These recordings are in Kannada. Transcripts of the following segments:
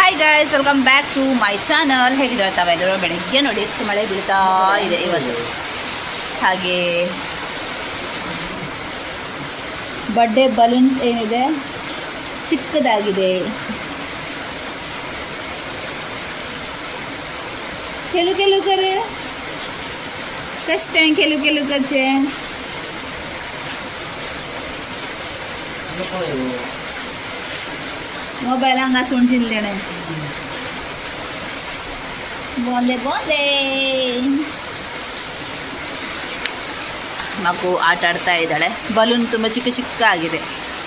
Hi guys, welcome back to my channel. ಹೇಗಿದ್ದಾರೆ ತಾವೆಲ್ಲರೂ? ಬೆಳಗ್ಗೆ ನೋಡಿ ಎಷ್ಟು ಮಳೆ ಬೀಳ್ತಾ ಇದೆ ಇವತ್ತು. ಹಾಗೆ ಬರ್ಡೇ ಬಲೂನ್ ಏನಿದೆ ಚಿಕ್ಕದಾಗಿದೆ. ಕೆಲವು ಕರೆ ಕಷ್ಟ ಕೆಲವು ಕಚ್ಚೆ ಮೊಬೈಲ್ ಹಂಗ ಸುಣ್ಸಿಲ್ದೇನೆ ಬೋಂದೆ ಮಗು ಆಟ ಆಡ್ತಾ ಇದ್ದಾಳೆ. ಬಲೂನ್ ತುಂಬ ಚಿಕ್ಕ ಆಗಿದೆ.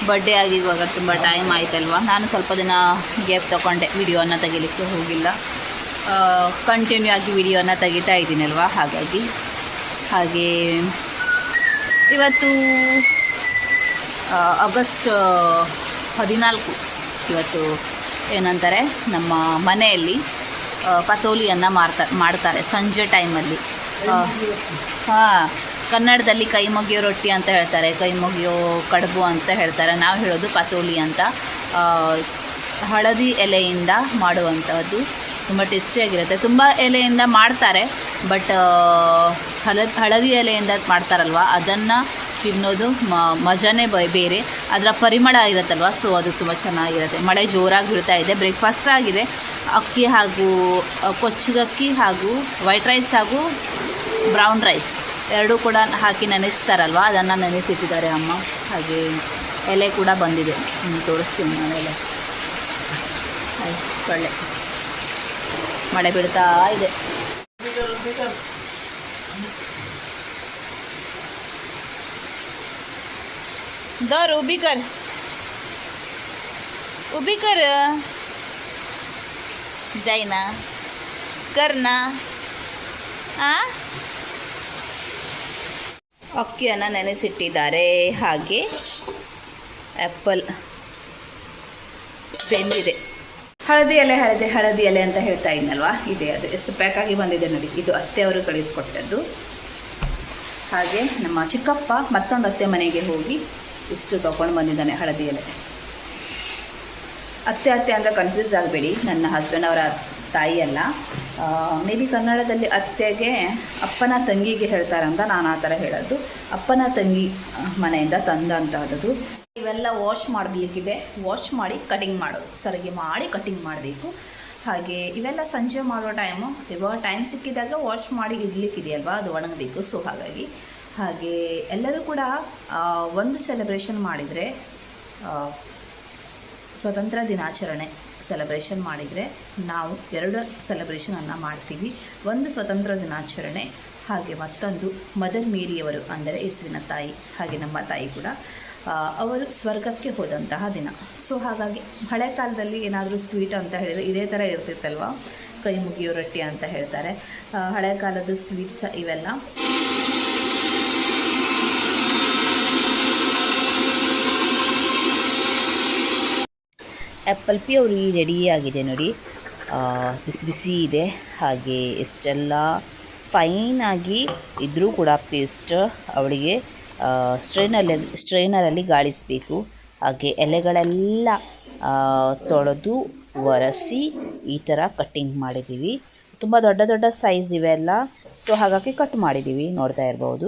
ಬರ್ಡೇ ಆಗಿ ಇವಾಗ ತುಂಬ ಟೈಮ್ ಆಯ್ತಲ್ವ. ನಾನು ಸ್ವಲ್ಪ ದಿನ ಗ್ಯಾಪ್ ತೊಗೊಂಡೆ, ವಿಡಿಯೋನ ತೆಗಿಲಿಕ್ಕೆ ಹೋಗಿಲ್ಲ. ಕಂಟಿನ್ಯೂ ಆಗಿ ವಿಡಿಯೋನ ತೆಗಿತಾ ಇದ್ದೀನಲ್ವ, ಹಾಗೆ ಇವತ್ತು ಆಗಸ್ಟ್ 14 ಇವತ್ತು ಏನಂತಾರೆ, ನಮ್ಮ ಮನೆಯಲ್ಲಿ ಪತೋಲಿಯನ್ನು ಮಾಡ್ತಾರೆ ಸಂಜೆ ಟೈಮಲ್ಲಿ. ಕನ್ನಡದಲ್ಲಿ ಕೈ ಮುಗಿಯೋ ರೊಟ್ಟಿ ಅಂತ ಹೇಳ್ತಾರೆ, ಕೈ ಮುಗಿಯೋ ಕಡುಬು ಅಂತ ಹೇಳ್ತಾರೆ. ನಾವು ಹೇಳೋದು ಪತೋಲಿ ಅಂತ. ಹಳದಿ ಎಲೆಯಿಂದ ಮಾಡುವಂಥದ್ದು, ತುಂಬ ಟೇಸ್ಟಿಯಾಗಿರುತ್ತೆ. ತುಂಬ ಎಲೆಯಿಂದ ಮಾಡ್ತಾರೆ, ಬಟ್ ಹಳದಿ ಎಲೆಯಿಂದ ಮಾಡ್ತಾರಲ್ವ, ಅದನ್ನು ತಿನ್ನೋದು ಮಜಾನೇ ಬೇರೆ. ಅದರ ಪರಿಮಳ ಇರುತ್ತಲ್ವ, ಸೊ ಅದು ತುಂಬ ಚೆನ್ನಾಗಿರುತ್ತೆ. ಮಳೆ ಜೋರಾಗಿ ಬೀಳ್ತಾ ಇದೆ. ಬ್ರೇಕ್ಫಾಸ್ಟ್ ಆಗಿದೆ. ಅಕ್ಕಿ ಹಾಗೂ ಕೊಚ್ಚಗಕ್ಕಿ ಹಾಗೂ ವೈಟ್ ರೈಸ್ ಹಾಗೂ ಬ್ರೌನ್ ರೈಸ್ ಎರಡೂ ಕೂಡ ಹಾಕಿ ನೆನೆಸ್ತಾರಲ್ವ, ಅದನ್ನು ನೆನೆಸಿಟ್ಟಿದ್ದಾರೆ ಅಮ್ಮ. ಹಾಗೆ ಎಲೆ ಕೂಡ ಬಂದಿದೆ, ತೋರಿಸ್ತೀನಿ ನಾನು. ಎಲೆ ಸೊಳ್ಳೆ ಮಳೆ ಬೀಳ್ತಾ ಇದೆ. दर उभी कर जाईना करना. ಅಕ್ಕಿಯನ್ನು ನೆನೆಸಿಟ್ಟಿದ್ದಾರೆ. ಹಾಗೆ ಆ್ಯಪಲ್ ಬೆಂದಿದೆ. ಹಳದಿ ಎಲೆ ಅಂತ ಹೇಳ್ತಾ ಇದ್ನಲ್ವಾ, ಇದೆ. ಅದು ಎಷ್ಟು ಪ್ಯಾಕಾಗಿ ಬಂದಿದೆ ನೋಡಿ. ಇದು ಅತ್ತೆಯವರು ಕಳಿಸ್ಕೊಟ್ಟದ್ದು. ಹಾಗೆ ನಮ್ಮ ಚಿಕ್ಕಪ್ಪ ಮತ್ತೊಂದು ಅತ್ತೆ ಮನೆಗೆ ಹೋಗಿ ಇಷ್ಟು ತೊಗೊಂಡು ಬಂದಿದ್ದಾನೆ ಹಳದಿ ಎಲೆ. ಅತ್ತೆ ಅಂದರೆ ಕನ್ಫ್ಯೂಸ್ ಆಗಬೇಡಿ, ನನ್ನ ಹಸ್ಬೆಂಡ್ ಅವರ ತಾಯಿ ಅಲ್ಲ. ಮೇ ಬಿ ಕನ್ನಡದಲ್ಲಿ ಅತ್ತೆಗೆ ಅಪ್ಪನ ತಂಗಿಗೆ ಹೇಳ್ತಾರಂತ ನಾನು ಆ ಥರ ಹೇಳೋದು. ಅಪ್ಪನ ತಂಗಿ ಮನೆಯಿಂದ ತಂದಂತಹದ್ದು. ಇವೆಲ್ಲ ವಾಶ್ ಮಾಡಲಿಕ್ಕಿದೆ. ವಾಶ್ ಮಾಡಿ ಕಟಿಂಗ್ ಮಾಡೋದು, ಸರಿಗೆ ಮಾಡಿ ಕಟಿಂಗ್ ಮಾಡಬೇಕು. ಹಾಗೆ ಇವೆಲ್ಲ ಸಂಜೆ ಮಾಡೋ ಟೈಮು. ಇವಾಗ ಟೈಮ್ ಸಿಕ್ಕಿದಾಗ ವಾಶ್ ಮಾಡಿ ಇಡಲಿಕ್ಕಿದೆಯಲ್ವಾ, ಅದು ಒಣಗಬೇಕು. ಸೊ ಹಾಗೆ ಎಲ್ಲರೂ ಕೂಡ ಒಂದು ಸೆಲೆಬ್ರೇಷನ್ ಮಾಡಿದರೆ, ಸ್ವತಂತ್ರ ದಿನಾಚರಣೆ ಸೆಲೆಬ್ರೇಷನ್ ಮಾಡಿದರೆ ನಾವು 2 ಸೆಲೆಬ್ರೇಷನನ್ನು ಮಾಡ್ತೀವಿ. ಒಂದು ಸ್ವತಂತ್ರ ದಿನಾಚರಣೆ, ಹಾಗೆ ಮತ್ತೊಂದು ಮದರ್ ಮೇರಿಯವರು ಅಂದರೆ ಯೇಸುವಿನ ತಾಯಿ, ಹಾಗೆ ನಮ್ಮ ತಾಯಿ ಕೂಡ ಅವರು ಸ್ವರ್ಗಕ್ಕೆ ಹೋದಂತಹ ದಿನ. ಸೊ ಹಾಗಾಗಿ ಹಳೆ ಕಾಲದಲ್ಲಿ ಏನಾದರೂ ಸ್ವೀಟ್ ಅಂತ ಹೇಳಿದರೆ ಇದೇ ಥರ ಇರ್ತಿತ್ತಲ್ವ, ಕೈ ಮುಗಿಯೋ ರೊಟ್ಟಿ ಅಂತ ಹೇಳ್ತಾರೆ. ಹಳೆ ಕಾಲದ ಸ್ವೀಟ್ಸ್ ಇವೆಲ್ಲ. ಆ್ಯಪಲ್ ಪ್ಯೂರಿ ರೆಡಿಯಾಗಿದೆ ನೋಡಿ. ಬಿಸಿ ಇದೆ. ಹಾಗೆ ಎಷ್ಟೆಲ್ಲ ಫೈನಾಗಿ ಇದ್ದರೂ ಕೂಡ ಪೇಸ್ಟ್ ಅವಳಿಗೆ ಸ್ಟ್ರೈನರಲ್ಲಿ ಗಾಳಿಸಬೇಕು. ಹಾಗೆ ಎಲೆಗಳೆಲ್ಲ ತೊಳೆದು ಒರೆಸಿ ಈ ಥರ ಕಟ್ಟಿಂಗ್ ಮಾಡಿದ್ದೀವಿ. ತುಂಬ ದೊಡ್ಡ ಸೈಜ್ ಇವೆಲ್ಲ, ಸೊ ಹಾಗಾಗಿ ಕಟ್ ಮಾಡಿದ್ದೀವಿ, ನೋಡ್ತಾ ಇರ್ಬೋದು.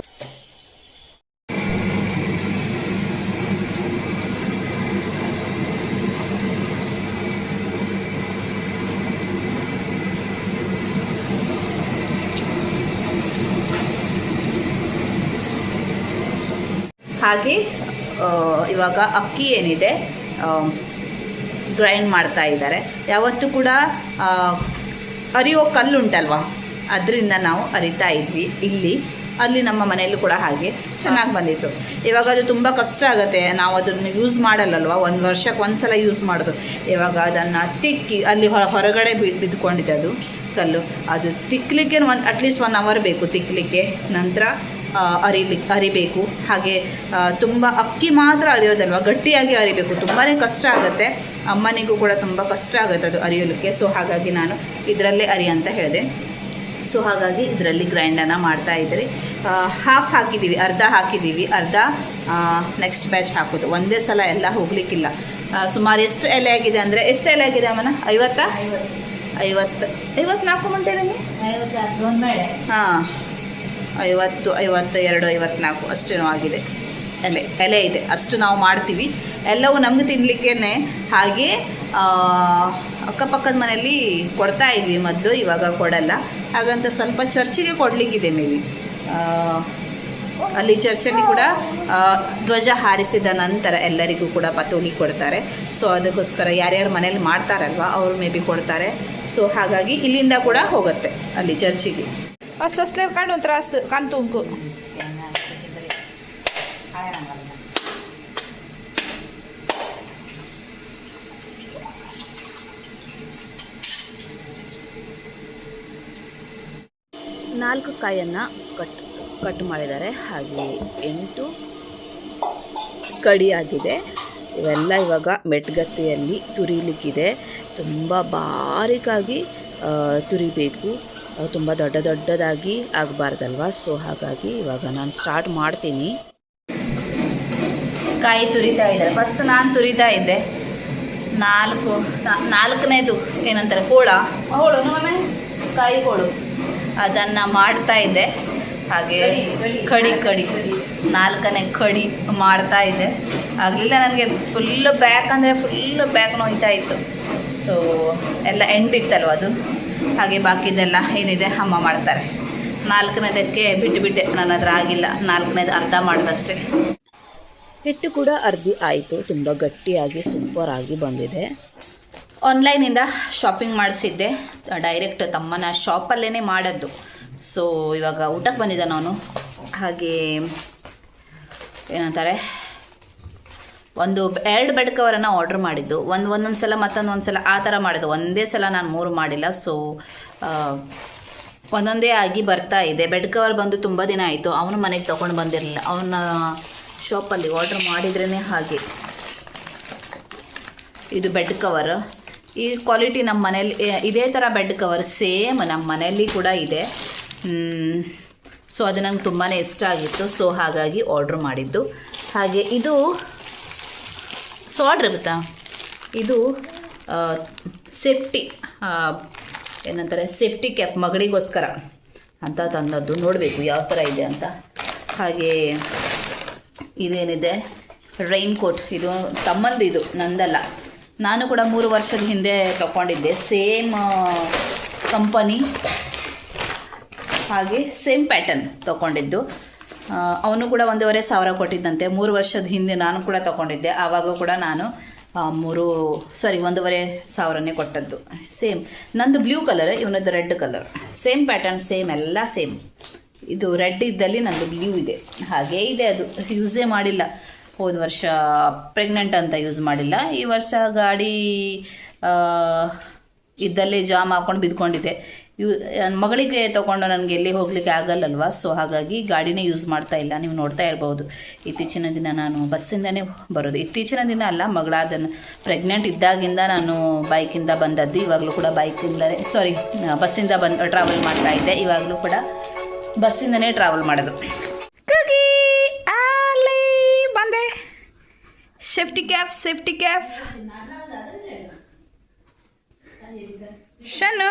ಹಾಗೆ ಇವಾಗ ಅಕ್ಕಿ ಏನಿದೆ ಗ್ರೈಂಡ್ ಮಾಡ್ತಾ ಇದ್ದಾರೆ. ಯಾವತ್ತೂ ಕೂಡ ಅರಿಯೋ ಕಲ್ಲುಂಟಲ್ವ, ಅದರಿಂದ ನಾವು ಅರಿತಾ ಇದ್ವಿ. ಅಲ್ಲಿ ನಮ್ಮ ಮನೆಯಲ್ಲೂ ಕೂಡ ಹಾಗೆ ಚೆನ್ನಾಗಿ ಬಂದಿತ್ತು. ಇವಾಗ ಅದು ತುಂಬ ಕಷ್ಟ ಆಗುತ್ತೆ, ನಾವು ಅದನ್ನು ಯೂಸ್ ಮಾಡಲ್ಲಲ್ವ, 1 ವರ್ಷಕ್ಕೆ ಒಂದು ಸಲ ಯೂಸ್ ಮಾಡೋದು. ಇವಾಗ ಅದನ್ನು ತಿಕ್ಕಿ ಅಲ್ಲಿ ಹೊರಗಡೆ ಬಿದ್ದುಕೊಂಡಿದೆ ಅದು ಕಲ್ಲು. ಅದು ತಿಕ್ಕಲಿಕ್ಕೆ ಅಟ್ಲೀಸ್ಟ್ 1 ಅವರ್ ಬೇಕು ತಿಕ್ಕಲಿಕ್ಕೆ. ನಂತರ ಅರಿಬೇಕು. ಹಾಗೆ ತುಂಬ ಅಕ್ಕಿ ಮಾತ್ರ ಅರಿಯೋದಲ್ವ, ಗಟ್ಟಿಯಾಗಿ ಅರಿಬೇಕು. ತುಂಬಾ ಕಷ್ಟ ಆಗುತ್ತೆ. ಅಮ್ಮನಿಗೂ ಕೂಡ ತುಂಬ ಕಷ್ಟ ಆಗುತ್ತೆ ಅದು ಅರಿಯೋಲಿಕ್ಕೆ. ಸೊ ಹಾಗಾಗಿ ನಾನು ಇದರಲ್ಲೇ ಅರಿ ಅಂತ ಹೇಳಿದೆ. ಸೊ ಹಾಗಾಗಿ ಇದರಲ್ಲಿ ಗ್ರೈಂಡನ್ನು ಮಾಡ್ತಾ ಇದ್ರಿ. ಹಾಫ್ ಹಾಕಿದ್ದೀವಿ, ಅರ್ಧ ಹಾಕಿದ್ದೀವಿ, ಅರ್ಧ ನೆಕ್ಸ್ಟ್ ಬ್ಯಾಚ್ ಹಾಕೋದು. ಒಂದೇ ಸಲ ಎಲ್ಲ ಹೋಗಲಿಕ್ಕಿಲ್ಲ. ಸುಮಾರು ಎಷ್ಟು ಎಲೆ ಆಗಿದೆ ಅಂದರೆ ಎಷ್ಟು ಎಲೆ ಆಗಿದೆ ಅಮ್ಮನ 50 54 ಮಂಟೇಲಿ ಹಾಂ 50 52 54 ಅಷ್ಟೇನೋ ಆಗಿದೆ ಎಲೆ ಇದೆ. ಅಷ್ಟು ನಾವು ಮಾಡ್ತೀವಿ. ಎಲ್ಲವೂ ನಮ್ಗೆ ತಿನ್ನಲಿಕ್ಕೇ. ಹಾಗೆ ಅಕ್ಕಪಕ್ಕದ ಮನೆಯಲ್ಲಿ ಕೊಡ್ತಾ ಇದ್ವಿ ಮೊದಲು, ಇವಾಗ ಕೊಡಲ್ಲ. ಹಾಗಂತ ಸ್ವಲ್ಪ ಚರ್ಚಿಗೆ ಕೊಡಲಿಕ್ಕಿದೆ ಮೇಬಿ. ಅಲ್ಲಿ ಚರ್ಚಲ್ಲಿ ಕೂಡ ಧ್ವಜ ಹಾರಿಸಿದ ನಂತರ ಎಲ್ಲರಿಗೂ ಕೂಡ ಪತೋಲಿ ಕೊಡ್ತಾರೆ. ಸೊ ಅದಕ್ಕೋಸ್ಕರ ಯಾರ್ಯಾರು ಮನೇಲಿ ಮಾಡ್ತಾರಲ್ವ ಅವರು ಮೇ ಬಿ ಕೊಡ್ತಾರೆ. ಸೊ ಹಾಗಾಗಿ ಇಲ್ಲಿಂದ ಕೂಡ ಹೋಗುತ್ತೆ ಅಲ್ಲಿ ಚರ್ಚಿಗೆ. ಅಷ್ಟೇ ಕಾಣು ತ್ರಾಸು ಕಾಂತುಂಕು ನಾಲ್ಕು ಕಾಯನ್ನು ಕಟ್ ಮಾಡಿದ್ದಾರೆ. ಹಾಗೆ 8 ಕಡಿಯಾಗಿದೆ. ಇವೆಲ್ಲ ಇವಾಗ ಮೆಟ್ಗತ್ತಿಯಲ್ಲಿ ತುರಿಲಿಕ್ಕಿದೆ. ತುಂಬ ಬಾರಿಕಾಗಿ ತುರಿಬೇಕು, ತುಂಬ ದೊಡ್ಡದಾಗಿ ಆಗಬಾರ್ದಲ್ವ. ಸೊ ಹಾಗಾಗಿ ಇವಾಗ ನಾನು ಸ್ಟಾರ್ಟ್ ಮಾಡ್ತೀನಿ. ಕಾಯಿ ತುರಿತಾ ಇದ್ದಾರೆ. ಫಸ್ಟ್ ನಾನು ತುರಿತಾ ಇದ್ದೆ. ನಾಲ್ಕನೇದು ಏನಂತಾರೆ ಹೋಳು ನಮ್ಮನೆ ಕಾಯಿ ಹೋಳು ಅದನ್ನು ಮಾಡ್ತಾ ಇದ್ದೆ. ಹಾಗೆ ಕಡಿ 4ನೇ ಕಡಿ ಮಾಡ್ತಾ ಇದ್ದೆ. ಆಗಲಿಲ್ಲ, ನನಗೆ ಫುಲ್ಲು ಬ್ಯಾಕ್ ನೋಯ್ತಾ ಇತ್ತು. ಸೊ ಎಲ್ಲ ಎಂಟಿತ್ತಲ್ವ ಅದು. ಹಾಗೆ ಬಾಕಿದೆಲ್ಲ ಏನಿದೆ ಅಮ್ಮ ಮಾಡ್ತಾರೆ. 4ನೇದಕ್ಕೆ ಬಿಟ್ಟೆ, ನನ್ನ ಹತ್ರ ಆಗಿಲ್ಲ. 4ನೇದು ಅರ್ಧ ಮಾಡಿದಷ್ಟೇ. ಹಿಟ್ಟು ಕೂಡ ಅರ್ಧಿ ಆಯಿತು. ತುಂಬ ಗಟ್ಟಿಯಾಗಿ ಸೂಪರಾಗಿ ಬಂದಿದೆ. ಆನ್ಲೈನಿಂದ ಶಾಪಿಂಗ್ ಮಾಡಿಸಿದ್ದೆ, ಡೈರೆಕ್ಟ್ ತಮ್ಮನ ಶಾಪಲ್ಲೇ ಮಾಡೋದು. ಸೊ ಇವಾಗ ಊಟಕ್ಕೆ ಬಂದಿದ್ದೆ ನಾನು. ಹಾಗೆ ಏನಂತಾರೆ, 2 ಬೆಡ್ ಕವರನ್ನು ಆರ್ಡ್ರ್ ಮಾಡಿದ್ದು. ಒಂದೊಂದು ಸಲ ಮತ್ತೊಂದು ಸಲ ಆ ಥರ ಮಾಡಿದ್ದು. ಒಂದೇ ಸಲ ನಾನು 3 ಮಾಡಿಲ್ಲ. ಸೊ ಒಂದೊಂದೇ ಆಗಿ ಬರ್ತಾ ಇದೆ. ಬೆಡ್ ಕವರ್ ಬಂದು ತುಂಬ ದಿನ ಆಯಿತು. ಅವನು ಮನೆಗೆ ತೊಗೊಂಡು ಬಂದಿರಲಿಲ್ಲ. ಅವನ ಶಾಪಲ್ಲಿ ಆರ್ಡ್ರ್ ಮಾಡಿದ್ರೇ ಹಾಗೆ. ಇದು ಬೆಡ್ ಕವರ್. ಈ ಕ್ವಾಲಿಟಿ ನಮ್ಮ ಮನೇಲಿ ಇದೇ ಥರ ಬೆಡ್ ಕವರ್ ಸೇಮ್ ನಮ್ಮ ಮನೆಯಲ್ಲಿ ಕೂಡ ಇದೆ. ಸೊ ಅದು ನಂಗೆ ತುಂಬಾ ಇಷ್ಟ ಆಗಿತ್ತು. ಸೊ ಹಾಗಾಗಿ ಆರ್ಡ್ರ್ ಮಾಡಿದ್ದು. ಹಾಗೆ ಇದು ಆರ್ಡ್ರ್ ಇರುತ್ತಾ, ಇದು ಸೇಫ್ಟಿ ಏನಂತಾರೆ, ಸೇಫ್ಟಿ ಕ್ಯಾಪ್ ಮಗಳಿಗೋಸ್ಕರ ಅಂತ ತಂದದ್ದು. ನೋಡಬೇಕು ಯಾವ ಥರ ಇದೆ ಅಂತ. ಹಾಗೆ ಇದೇನಿದೆ ರೈನ್ ಕೋಟ್. ಇದು ತಮ್ಮಂದು, ಇದು ನಂದಲ್ಲ. ನಾನು ಕೂಡ 3 ವರ್ಷದ ಹಿಂದೆ ತಗೊಂಡಿದ್ದೆ. ಸೇಮ್ ಕಂಪನಿ ಹಾಗೆ ಸೇಮ್ ಪ್ಯಾಟರ್ನ್ ತೊಗೊಂಡಿದ್ದು. ಅವನು ಕೂಡ 1,500 ಕೊಟ್ಟಿದ್ದಂತೆ. 3 ವರ್ಷದ ಹಿಂದೆ ನಾನು ಕೂಡ ತೊಗೊಂಡಿದ್ದೆ. ಆವಾಗ ಕೂಡ ನಾನು 1,500 ಕೊಟ್ಟದ್ದು. ಸೇಮ್ ನಂದು ಬ್ಲೂ ಕಲರ್, ಇವನದ್ದು red colour. Same pattern, same ಎಲ್ಲ ಸೇಮ್. ಇದು ರೆಡ್ ಇದ್ದಲ್ಲಿ ನಂದು ಬ್ಲೂ ಇದೆ. ಹಾಗೇ ಇದೆ, ಅದು ಯೂಸೇ ಮಾಡಿಲ್ಲ. ಹೋದ ವರ್ಷ ಪ್ರೆಗ್ನೆಂಟ್ ಅಂತ ಯೂಸ್ ಮಾಡಿಲ್ಲ. ಈ ವರ್ಷ ಗಾಡಿ ಇದ್ದಲ್ಲೇ ಜಾಮ್ ಹಾಕ್ಕೊಂಡು ಬಿದ್ಕೊಂಡಿದ್ದೆ. ನನ್ನ ಮಗಳಿಗೆ ತೊಗೊಂಡು ನನಗೆ ಎಲ್ಲಿ ಹೋಗಲಿಕ್ಕೆ ಆಗಲ್ಲಲ್ವ. ಸೊ ಹಾಗಾಗಿ ಗಾಡಿನೇ ಯೂಸ್ ಮಾಡ್ತಾ ಇಲ್ಲ. ನೀವು ನೋಡ್ತಾ ಇರ್ಬೋದು, ಇತ್ತೀಚಿನ ದಿನ ನಾನು ಬಸ್ಸಿಂದನೇ ಬರೋದು. ಇತ್ತೀಚಿನ ದಿನ ಅಲ್ಲ, ಮಗಳಾದ ಪ್ರೆಗ್ನೆಂಟ್ ಇದ್ದಾಗಿಂದ ನಾನು ಬೈಕಿಂದ ಬಂದದ್ದು. ಇವಾಗಲೂ ಕೂಡ ಬಸ್ಸಿಂದ ಟ್ರಾವೆಲ್ ಮಾಡ್ತಾ ಇದ್ದೆ. ಇವಾಗಲೂ ಕೂಡ ಬಸ್ಸಿಂದನೇ ಟ್ರಾವೆಲ್ ಮಾಡೋದು. ಬಂದೆ. ಸೇಫ್ಟಿ ಕ್ಯಾಪ್ ಶನ್ನು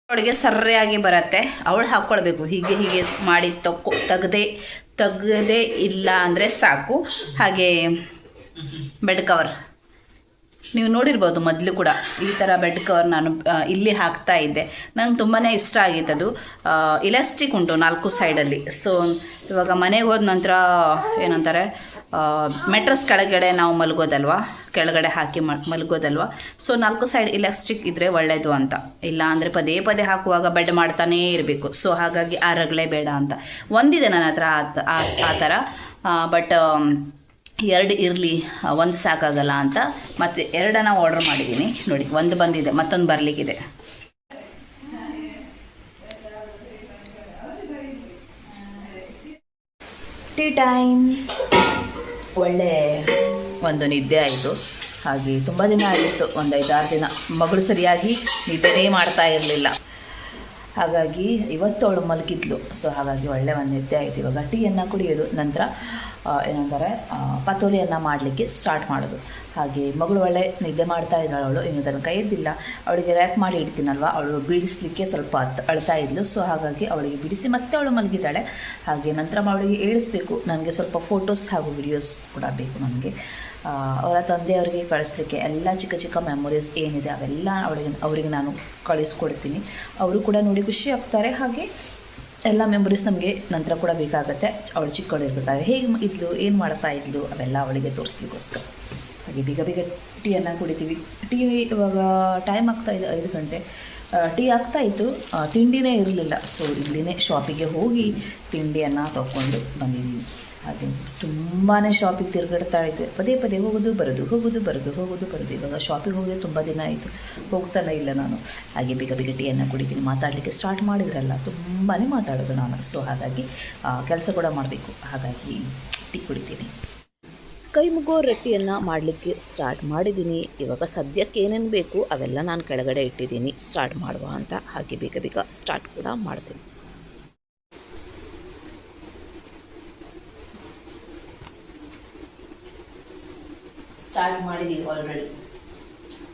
ಅವಳಿಗೆ ಸರಿಯಾಗಿ ಬರುತ್ತೆ. ಅವಳು ಹಾಕ್ಕೊಳ್ಬೇಕು. ಹೀಗೆ ಮಾಡಿ ತೆಗದೇ ಇಲ್ಲ ಅಂದರೆ ಸಾಕು. ಹಾಗೆ ಬೆಡ್ ಕವರ್ ನೀವು ನೋಡಿರ್ಬೋದು, ಮೊದಲು ಕೂಡ ಈ ಥರ ಬೆಡ್ ಕವರ್ ನಾನು ಇಲ್ಲಿ ಹಾಕ್ತಾ ಇದ್ದೆ. ನಂಗೆ ತುಂಬಾ ಇಷ್ಟ ಆಗಿತ್ತದು. ಇಲಾಸ್ಟಿಕ್ ಉಂಟು 4 ಸೈಡಲ್ಲಿ. ಸೊ ಇವಾಗ ಮನೆಗೆ ಹೋದ ನಂತರ ಏನಂತಾರೆ, ಮೆಟ್ರಸ್ ಕೆಳಗಡೆ ನಾವು ಮಲಗೋದಲ್ವ, ಕೆಳಗಡೆ ಹಾಕಿ ಮಲಗೋದಲ್ವ. ಸೊ 4 ಸೈಡ್ ಇಲಾಸ್ಟಿಕ್ ಇದ್ದರೆ ಒಳ್ಳೆಯದು ಅಂತ. ಇಲ್ಲ ಅಂದರೆ ಪದೇ ಹಾಕುವಾಗ ಬೆಡ್ ಮಾಡ್ತಾನೇ ಇರಬೇಕು. ಸೊ ಹಾಗಾಗಿ ಆ ರಗಳೆ ಬೇಡ ಅಂತ ಒಂದಿದೆ ನನ್ನ ಹತ್ರ ಆ ಥರ. ಬಟ್ 2 ಇರಲಿ, 1 ಸಾಕಾಗಲ್ಲ ಅಂತ ಮತ್ತೆ 2 ಆರ್ಡರ್ ಮಾಡಿದ್ದೀನಿ. ನೋಡಿ, 1 ಬಂದಿದೆ, ಮತ್ತೊಂದು ಬರಲಿಕ್ಕಿದೆ. Tea time. ಒಳ್ಳೆ ಒಂದು ನಿದ್ದೆ ಆಯಿತು. ಹಾಗೆ ತುಂಬ ದಿನ ಆಗಿತ್ತು, ಒಂದು 5-6 ದಿನ ಮಗಳು ಸರಿಯಾಗಿ ನಿದ್ದೆನೇ ಮಾಡ್ತಾ ಇರಲಿಲ್ಲ. ಹಾಗಾಗಿ ಇವತ್ತು ಅವಳು ಮಲಗಿದ್ಲು. ಸೊ ಹಾಗಾಗಿ ಒಳ್ಳೆ ಒಂದು ನಿದ್ದೆ ಆಯಿತು. ಇವಾಗ ಟೀಯನ್ನು ಕುಡಿಯೋದು. ನಂತರ ಏನಂತಾರೆ ಪತೋಲಿಯನ್ನು ಮಾಡಲಿಕ್ಕೆ ಸ್ಟಾರ್ಟ್ ಮಾಡೋದು. ಹಾಗೆ ಮಗಳು ಒಳ್ಳೆ ನಿದ್ದೆ ಮಾಡ್ತಾ ಇದ್ದಾಳು. ಅವಳು ಇನ್ನು ತನಕ ಎದ್ದಿಲ್ಲ. ಅವಳಿಗೆ ರ್ಯಾಪ್ ಮಾಡಿ ಇಡ್ತೀನಲ್ವ, ಅವಳು ಬಿಡಿಸ್ಲಿಕ್ಕೆ ಸ್ವಲ್ಪ ಅಳ್ತಾ ಇದ್ಲು. ಸೊ ಹಾಗಾಗಿ ಅವಳಿಗೆ ಬಿಡಿಸಿ ಮತ್ತೆ ಅವಳು ಮಲಗಿದ್ದಾಳೆ. ಹಾಗೆ ನಂತರ ಅವಳಿಗೆ ಏಳಿಸ್ಬೇಕು. ನನಗೆ ಸ್ವಲ್ಪ ಫೋಟೋಸ್ ಹಾಗೂ ವಿಡಿಯೋಸ್ ಕೂಡ ಬೇಕು ನನಗೆ. ಅವರ ತಂದೆಯವರಿಗೆ ಕಳಿಸ್ಲಿಕ್ಕೆ ಎಲ್ಲ ಚಿಕ್ಕ ಚಿಕ್ಕ ಮೆಮೊರೀಸ್ ಏನಿದೆ ಅವೆಲ್ಲ ಅವರಿಗೆ ನಾನು ಕಳಿಸ್ಕೊಡ್ತೀನಿ. ಅವರು ಕೂಡ ನೋಡಿ ಖುಷಿ ಆಗ್ತಾರೆ. ಹಾಗೆ ಎಲ್ಲ ಮೆಮೊರೀಸ್ ನಮಗೆ ನಂತರ ಕೂಡ ಬೇಕಾಗುತ್ತೆ. ಅವಳು ಚಿಕ್ಕವಳಿರ್ಬೇಕಾದ್ರೆ ಹೇಗೆ ಇದ್ಲು, ಏನು ಮಾಡ್ತಾ ಇದ್ಲು, ಅವೆಲ್ಲ ಅವಳಿಗೆ ತೋರಿಸ್ಲಿಕ್ಕೋಸ್ಕರ. ಹಾಗೆ ಬೇಗ ಬೇಗ ಟೀಯನ್ನು ಕುಡಿತೀವಿ. ಟೀ ಇವಾಗ ಟೈಮ್ ಆಗ್ತಾಯಿದೆ 5 ಗಂಟೆ. ಟೀ ಆಗ್ತಾಯಿತ್ತು, ತಿಂಡಿನೇ ಇರಲಿಲ್ಲ. ಸೊ ಇಲ್ಲಿನೇ ಶಾಪಿಗೆ ಹೋಗಿ ತಿಂಡಿಯನ್ನು ತೊಗೊಂಡು ಬಂದಿದ್ದೀವಿ. ಹಾಗೆ ತುಂಬಾ ಶಾಪಿಗೆ ತಿರುಗಾಡ್ತಾ ಇದ್ದೆ. ಪದೇ ಪದೇ ಹೋಗೋದು ಬರೋದು, ಹೋಗೋದು ಬರೋದು, ಹೋಗೋದು ಬರೋದು. ಇವಾಗ ಶಾಪಿಗೆ ಹೋಗೋದು ತುಂಬ ದಿನ ಆಯಿತು, ಹೋಗ್ತಾನೆ ಇಲ್ಲ ನಾನು. ಹಾಗೆ ಬೇಗ ಬೇಗ ಟೀಯನ್ನು ಕುಡಿತೀನಿ. ಮಾತಾಡಲಿಕ್ಕೆ ಸ್ಟಾರ್ಟ್ ಮಾಡಿದ್ರಲ್ಲ, ತುಂಬಾ ಮಾತಾಡೋದು ನಾನು. ಸೊ ಹಾಗಾಗಿ ಕೆಲಸ ಕೂಡ ಮಾಡಬೇಕು. ಹಾಗಾಗಿ ಟೀ ಕುಡಿತೀನಿ. ಕೈ ಮುಗೋ ರೊಟ್ಟಿಯನ್ನು ಮಾಡಲಿಕ್ಕೆ ಸ್ಟಾರ್ಟ್ ಮಾಡಿದ್ದೀನಿ. ಇವಾಗ ಸದ್ಯಕ್ಕೆ ಏನೇನು ಬೇಕು ಅವೆಲ್ಲ ನಾನು ಕೆಳಗಡೆ ಇಟ್ಟಿದ್ದೀನಿ ಸ್ಟಾರ್ಟ್ ಮಾಡುವ ಅಂತ. ಹಾಗೆ ಬೇಗ ಬೇಗ ಸ್ಟಾರ್ಟ್ ಕೂಡ ಮಾಡ್ತೀನಿ. ಸ್ಟಾರ್ಟ್ ಮಾಡಿದ್ದೀವಿ ಆಲ್ರೆಡಿ.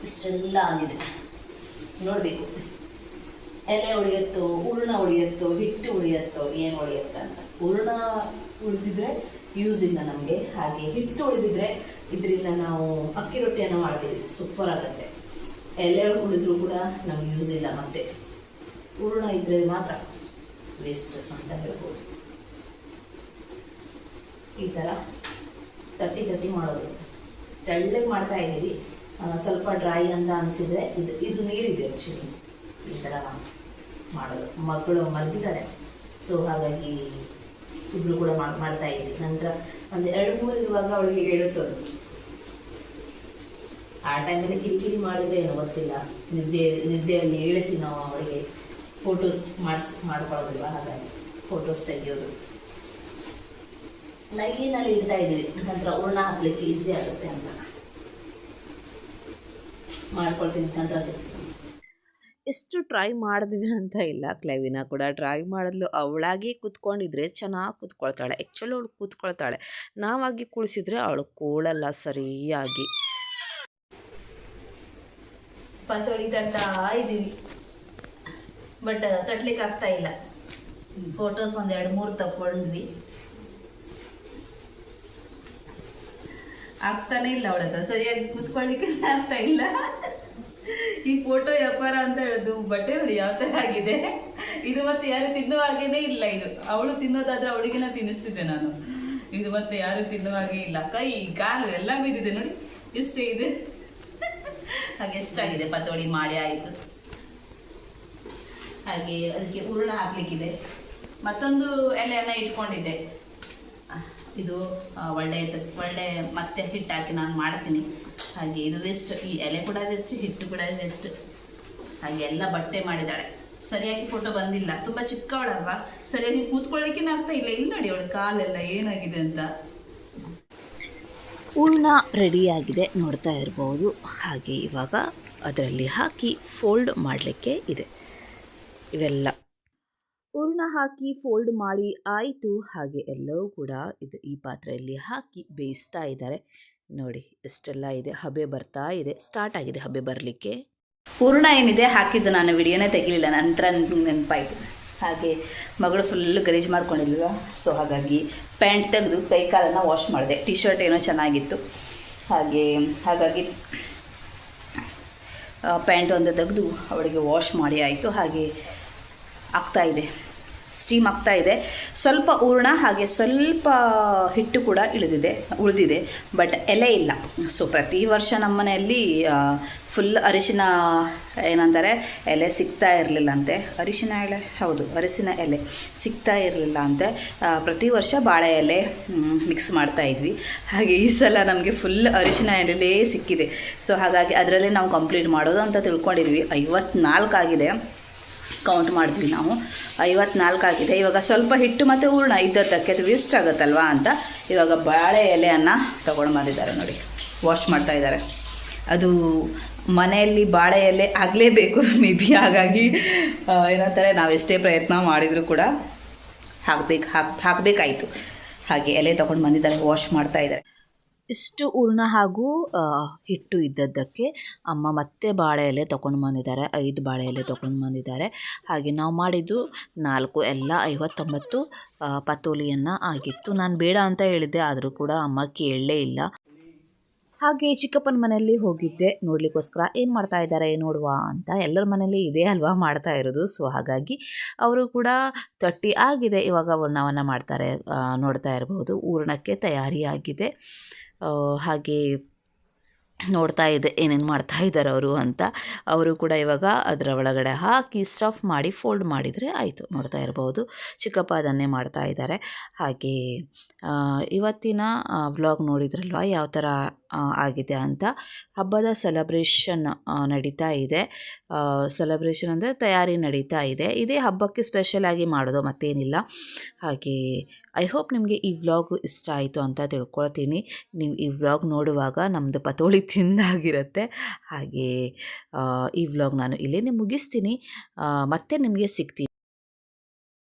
ಇಷ್ಟೆಲ್ಲ ಆಗಿದೆ ನೋಡಬೇಕು. ಎಲೆ ಉಳಿಯುತ್ತೋ, ಹೂರ್ಣ ಉಳಿಯುತ್ತೋ, ಹಿಟ್ಟು ಉಳಿಯುತ್ತೋ, ಏನು ಉಳಿಯುತ್ತೆ ಅಂತ. ಹೂರ್ಣ ಉಳಿದಿದ್ರೆ ಯೂಸ್ ಇಲ್ಲ ನಮಗೆ. ಹಾಗೆ ಹಿಟ್ಟು ಉಳಿದಿದ್ರೆ ಇದರಿಂದ ನಾವು ಅಕ್ಕಿ ರೊಟ್ಟಿಯನ್ನು ಮಾಡ್ತೀವಿ, ಸೂಪರ್ ಆಗುತ್ತೆ. ಎಲೆ ಉಳಿದ್ರೂ ಕೂಡ ನಮ್ಗೆ ಯೂಸ್ ಇಲ್ಲ. ಮತ್ತೆ ಹೂರ್ಣ ಇದ್ರೆ ಮಾತ್ರ ವೇಸ್ಟ್ ಅಂತ ಹೇಳ್ಬೋದು. ಈ ಥರ ತಟ್ಟಿ ಮಾಡೋದು. ತೆಳ್ಳಗೆ ಮಾಡ್ತಾ ಇದ್ದೀವಿ. ಸ್ವಲ್ಪ ಡ್ರೈ ಅಂತ ಅನಿಸಿದರೆ ಇದು ನೀರಿದೆ ಆ್ಯಕ್ಚುಲಿ. ಈ ಥರ ಮಾಡೋದು. ಮಕ್ಕಳು ಮಲಗಿದ್ದಾರೆ, ಸೊ ಹಾಗಾಗಿ ಇಬ್ಬರು ಕೂಡ ಮಾಡ್ತಾ ಇದ್ವಿ. ನಂತರ ಒಂದು 2-3 ಇರುವಾಗ ಅವಳಿಗೆ ಏಳಿಸೋದು. ಆ ಟೈಮಲ್ಲಿ ಕಿರಿಕಿರಿ ಮಾಡಿದ್ರೆ ಏನೋ ಗೊತ್ತಿಲ್ಲ, ನಿದ್ದೆಯಲ್ಲಿ ಏಳಿಸಿ ನಾವು ಅವಳಿಗೆ ಫೋಟೋಸ್ ಮಾಡ್ಕೊಳ್ಳೋದಿಲ್ವ, ಹಾಗಾಗಿ ಫೋಟೋಸ್ ತೆಗೆಯೋದು. ಲೈನಲ್ಲಿ ಇಡ್ತಾ ಇದ್ವಿ. ನಂತರ ಹೂರ್ಣ ಹಾಕ್ಲಿಕ್ಕೆ ಈಸಿ ಆಗುತ್ತೆ ಅಂತ ಮಾಡ್ಕೊಳ್ತೀನಿ. ನಂತರ ಸಿಗ್ತೀನಿ. ಎಷ್ಟು ಟ್ರೈ ಮಾಡಿದ್ವಿ ಅಂತ ಇಲ್ಲ. ಕ್ಲೆವಿನ ಕೂಡ ಟ್ರೈ ಮಾಡಿದ್ಲು. ಅವಳಾಗಿ ಕೂತ್ಕೊಂಡಿದ್ರೆ ಚೆನ್ನಾಗಿ ಕೂತ್ಕೊಳ್ತಾಳೆ. ಆ್ಯಕ್ಚುಲಿ ಅವಳು ಕೂತ್ಕೊಳ್ತಾಳೆ. ನಾವಾಗಿ ಕುಳಿಸಿದ್ರೆ ಅವಳು ಕೂಳಲ್ಲ ಸರಿಯಾಗಿ. ಪತೋಳಿ ತಟ್ತಾ ಇದ್ದೀವಿ, ಬಟ್ ತಟ್ಲಿಕ್ಕೆ ಆಗ್ತಾ ಇಲ್ಲ. ಫೋಟೋಸ್ 1-2-3 ತಗೊಂಡ್ವಿ, ಆಗ್ತಾನೆ ಇಲ್ಲ. ಅವಳ ಹತ್ರ ಸರಿಯಾಗಿ ಕೂತ್ಕೊಳ್ಳಿಕ್ಕೆ ಆಗ್ತಾ ಇಲ್ಲ. ಈ ಫೋಟೋ ವ್ಯಾಪಾರ ಅಂತ ಹೇಳೋದು. ಬಟ್ಟೆ ನೋಡಿ ಯಾವ ಥರ ಆಗಿದೆ ಇದು. ಮತ್ತೆ ಯಾರು ತಿನ್ನುವ ಹಾಗೇನೇ ಇಲ್ಲ ಇದು. ಅವಳು ತಿನ್ನೋದಾದ್ರೆ ಅವಳಿಗೆ ತಿನ್ನಿಸ್ತಿದ್ದೆ ನಾನು. ಇದು ಮತ್ತೆ ಯಾರು ತಿನ್ನುವ ಹಾಗೆ ಇಲ್ಲ. ಕೈ ಕಾಲು ಎಲ್ಲ ಬಿದ್ದಿದೆ ನೋಡಿ, ಇಷ್ಟೇ ಇದೆ. ಹಾಗೆ ಎಷ್ಟಾಗಿದೆ. ಪತೋಳಿ ಮಾಡಿ ಆಯಿತು. ಹಾಗೆ ಅದಕ್ಕೆ ಹೂರ್ಣ ಹಾಕ್ಲಿಕ್ಕಿದೆ. ಮತ್ತೊಂದು ಎಲೆಯನ್ನು ಇಟ್ಕೊಂಡಿದ್ದೆ. ಇದು ಒಳ್ಳೆ ಮತ್ತೆ ಹಿಟ್ಟು ಹಾಕಿ ನಾನು ಮಾಡ್ತೀನಿ. ಹಾಗೆ ಇದು ವೇಸ್ಟ್. ಈ ಎಲೆ ಕೂಡ ವೇಸ್ಟ್, ಹಿಟ್ಟು ಕೂಡ ವೇಸ್ಟ್. ಹಾಗೆ ಎಲ್ಲ ಬಟ್ಟೆ ಮಾಡಿದ್ದಾಳೆ. ಸರಿಯಾಗಿ ಫೋಟೋ ಬಂದಿಲ್ಲ, ತುಂಬ ಚಿಕ್ಕವಳಲ್ವಾ, ಸರಿಯಾಗಿ ಕೂತ್ಕೊಳ್ಳಿಕ್ಕೆ ಆಗ್ತಾ ಇಲ್ಲ. ಇಲ್ಲಿ ನೋಡಿ ಅವಳ ಕಾಲೆಲ್ಲ ಏನಾಗಿದೆ ಅಂತ. ಹೂರ್ಣ ರೆಡಿಯಾಗಿದೆ, ನೋಡ್ತಾ ಇರ್ಬೋದು. ಹಾಗೆ ಇವಾಗ ಅದರಲ್ಲಿ ಹಾಕಿ ಫೋಲ್ಡ್ ಮಾಡಲಿಕ್ಕೆ ಇದೆ. ಇವೆಲ್ಲ ಹೂರ್ಣ ಹಾಕಿ ಫೋಲ್ಡ್ ಮಾಡಿ ಆಯಿತು. ಹಾಗೆ ಎಲ್ಲವೂ ಕೂಡ ಈ ಪಾತ್ರೆಯಲ್ಲಿ ಹಾಕಿ ಬೇಯಿಸ್ತಾ ಇದ್ದಾರೆ. ನೋಡಿ ಎಷ್ಟೆಲ್ಲ ಇದೆ. ಹಬೆ ಬರ್ತಾ ಇದೆ, ಸ್ಟಾರ್ಟ್ ಆಗಿದೆ ಹಬೆ ಬರಲಿಕ್ಕೆ. ಹೂರ್ಣ ಏನಿದೆ ಹಾಕಿದ್ದು ನಾನು ವಿಡಿಯೋನೇ ತೆಗಿಲಿಲ್ಲ, ನಂತರ ನೆನಪಾಯಿತು. ಹಾಗೆ ಮಗಳು ಫುಲ್ಲು ಗಲೀಜು ಮಾಡ್ಕೊಂಡಿಲ್ವ, ಸೊ ಹಾಗಾಗಿ ಪ್ಯಾಂಟ್ ತೆಗೆದು ಕೈ ಕಾಲನ್ನು ವಾಶ್ ಮಾಡಿದೆ. ಟಿ ಶರ್ಟ್ ಏನೋ ಚೆನ್ನಾಗಿತ್ತು, ಹಾಗಾಗಿ ಪ್ಯಾಂಟ್ ಒಂದು ತೆಗೆದು ಅವಳಿಗೆ ವಾಶ್ ಮಾಡಿ ಆಯಿತು. ಹಾಗೆ ಆಗ್ತಾಯಿದೆ, ಸ್ಟೀಮ್ ಆಗ್ತಾಯಿದೆ. ಸ್ವಲ್ಪ ಹೂರ್ಣ ಹಾಗೆ ಸ್ವಲ್ಪ ಹಿಟ್ಟು ಕೂಡ ಉಳಿದಿದೆ, ಬಟ್ ಎಲೆ ಇಲ್ಲ. ಸೊ ಪ್ರತಿ ವರ್ಷ ನಮ್ಮ ಮನೆಯಲ್ಲಿ ಫುಲ್ ಅರಿಶಿನ ಏನಂತಾರೆ ಎಲೆ ಸಿಗ್ತಾ ಇರಲಿಲ್ಲ ಅಂತೆ. ಅರಿಶಿನ ಎಲೆ, ಹೌದು ಅರಿಶಿನ ಎಲೆ ಸಿಗ್ತಾ ಇರಲಿಲ್ಲ ಅಂತೆ. ಪ್ರತಿ ವರ್ಷ ಬಾಳೆ ಎಲೆ ಮಿಕ್ಸ್ ಮಾಡ್ತಾಯಿದ್ವಿ. ಹಾಗೆ ಈ ಸಲ ನಮಗೆ ಫುಲ್ ಅರಿಶಿನ ಎಲೆ ಸಿಕ್ಕಿದೆ. ಸೊ ಹಾಗಾಗಿ ಅದರಲ್ಲೇ ನಾವು ಕಂಪ್ಲೀಟ್ ಮಾಡೋದು ಅಂತ ತಿಳ್ಕೊಂಡಿದ್ವಿ. 54 ಆಗಿದೆ, ಕೌಂಟ್ ಮಾಡಿದ್ವಿ ನಾವು. 54 ಆಗಿದೆ. ಇವಾಗ ಸ್ವಲ್ಪ ಹಿಟ್ಟು ಮತ್ತು ಹೂರ್ಣ ಇದ್ದದ್ದಕ್ಕೆ ಅದು ವೇಸ್ಟ್ ಆಗುತ್ತಲ್ವಾ ಅಂತ ಇವಾಗ ಬಾಳೆ ಎಲೆಯನ್ನು ತೊಗೊಂಡು ಬಂದಿದ್ದಾರೆ ನೋಡಿ, ವಾಶ್ ಮಾಡ್ತಾ ಇದ್ದಾರೆ. ಅದು ಮನೆಯಲ್ಲಿ ಬಾಳೆ ಎಲೆ ಆಗಲೇಬೇಕು ಮೇ ಬಿ, ಹಾಗಾಗಿ ಏನಂತಾರೆ ನಾವು ಎಷ್ಟೇ ಪ್ರಯತ್ನ ಮಾಡಿದರೂ ಕೂಡ ಹಾಕಬೇಕಾಯಿತು. ಹಾಗೆ ಎಲೆ ತೊಗೊಂಡು ಬಂದಿದ್ದಾರೆ, ವಾಶ್ ಮಾಡ್ತಾ ಇದ್ದಾರೆ. ಇಷ್ಟು ಹೂರಣ ಹಾಗೂ ಹಿಟ್ಟು ಇದ್ದದ್ದಕ್ಕೆ ಅಮ್ಮ ಮತ್ತೆ ಬಾಳೆ ಎಲೆ ತೊಗೊಂಡು ಬಂದಿದ್ದಾರೆ. 5 ಬಾಳೆ ಎಲೆ ತೊಗೊಂಡು ಬಂದಿದ್ದಾರೆ. ಹಾಗೆ ನಾವು ಮಾಡಿದ್ದು 4 ಎಲ್ಲ 59 ಪತೋಲಿಯನ್ನು ಆಗಿತ್ತು. ನಾನು ಬೇಡ ಅಂತ ಹೇಳಿದ್ದೆ, ಆದರೂ ಕೂಡ ಅಮ್ಮ ಕೇಳಲೇ ಇಲ್ಲ. ಹಾಗೆ ಚಿಕ್ಕಪ್ಪನ ಮನೆಯಲ್ಲಿ ಹೋಗಿದ್ದೆ ನೋಡಲಿಕ್ಕೋಸ್ಕರ, ಏನು ಮಾಡ್ತಾ ಇದ್ದಾರೆ ನೋಡುವ ಅಂತ. ಎಲ್ಲರ ಮನೇಲಿ ಇದೇ ಅಲ್ವಾ ಮಾಡ್ತಾ ಇರೋದು. ಸೊ ಹಾಗಾಗಿ ಅವರು ಕೂಡ ತೊಟ್ಟಿ ಆಗಿದೆ, ಇವಾಗ ಹೂರಣವನ್ನು ಮಾಡ್ತಾರೆ. ನೋಡ್ತಾ ಇರಬಹುದು ಹೂರಣಕ್ಕೆ ತಯಾರಿಯಾಗಿದೆ. ಹಾಗೆ ನೋಡ್ತಾ ಇದೆ ಏನೇನು ಮಾಡ್ತಾ ಇದ್ದಾರೆ ಅವರು ಅಂತ. ಅವರು ಕೂಡ ಇವಾಗ ಅದರ ಒಳಗಡೆ ಹಾಕಿ ಸ್ಟಫ್ ಮಾಡಿ ಫೋಲ್ಡ್ ಮಾಡಿದರೆ ಆಯಿತು. ನೋಡ್ತಾ ಇರ್ಬೋದು ಚಿಕ್ಕಪ್ಪ ಅದನ್ನೇ ಮಾಡ್ತಾ ಇದ್ದಾರೆ. ಹಾಗೆ ಇವತ್ತಿನ ವ್ಲಾಗ್ ನೋಡಿದ್ರಲ್ವ ಯಾವ ಥರ ಆಗಿದೆ ಅಂತ. ಹಬ್ಬದ ಸೆಲೆಬ್ರೇಷನ್ ನಡೀತಾ ಇದೆ. ಸೆಲೆಬ್ರೇಷನ್ ಅಂದರೆ ತಯಾರಿ ನಡೀತಾ ಇದೆ. ಇದೇ ಹಬ್ಬಕ್ಕೆ ಸ್ಪೆಷಲಾಗಿ ಮಾಡೋದು, ಮತ್ತೇನಿಲ್ಲ. ಹಾಗೆ ಐ ಹೋಪ್ ನಿಮಗೆ ಈ ವ್ಲಾಗ್ ಇಷ್ಟ ಆಯಿತು ಅಂತ ತಿಳ್ಕೊಳ್ತೀನಿ. ನೀವು ಈ ವ್ಲಾಗ್ ನೋಡುವಾಗ ನಮ್ಮದು ಪತೋಳಿ ತಿಂದಾಗಿರುತ್ತೆ. ಹಾಗೆ ಈ ವ್ಲಾಗ್ ನಾನು ಇಲ್ಲೇ ಮುಗಿಸ್ತೀನಿ. ಮತ್ತೆ ನಿಮಗೆ ಸಿಗ್ತೀನಿ.